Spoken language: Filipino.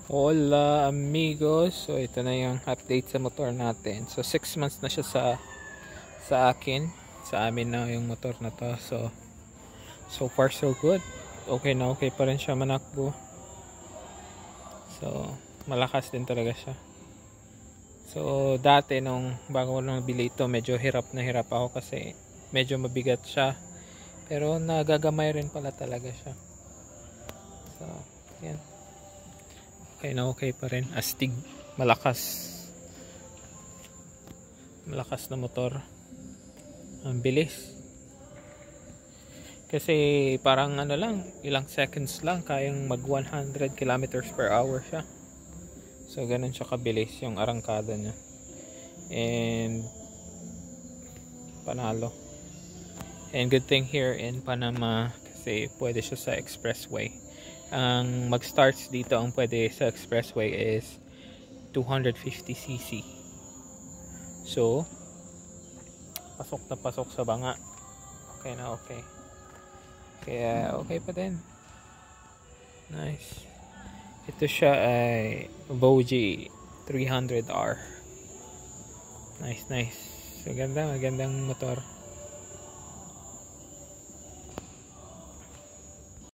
Hola amigos, so ito na yung update sa motor natin. So 6 months na siya sa akin, sa amin na yung motor na to. So far so good. Okay na okay pa rin siya manakbo. So malakas din talaga siya. So dati nung bago ko nang bili ito, medyo hirap na hirap ako kasi medyo mabigat siya. Pero nagagamay rin pala talaga siya. So yan. Okay na okay pa rin. Astig. Malakas na motor. Ang bilis. Kasi parang ano lang, ilang seconds lang kayang mag 100 kilometers per hour siya. So ganun siya kabilis yung arangkada niya. And panalo. And good thing here in Panama kasi pwede siya sa expressway. Ang mag-starts dito ang pwede sa expressway is 250cc. So pasok na pasok sa banga. Okay na okay. Kaya okay pa din. Nice. Ito siya ay Vogie 300R. Nice. So magandang motor.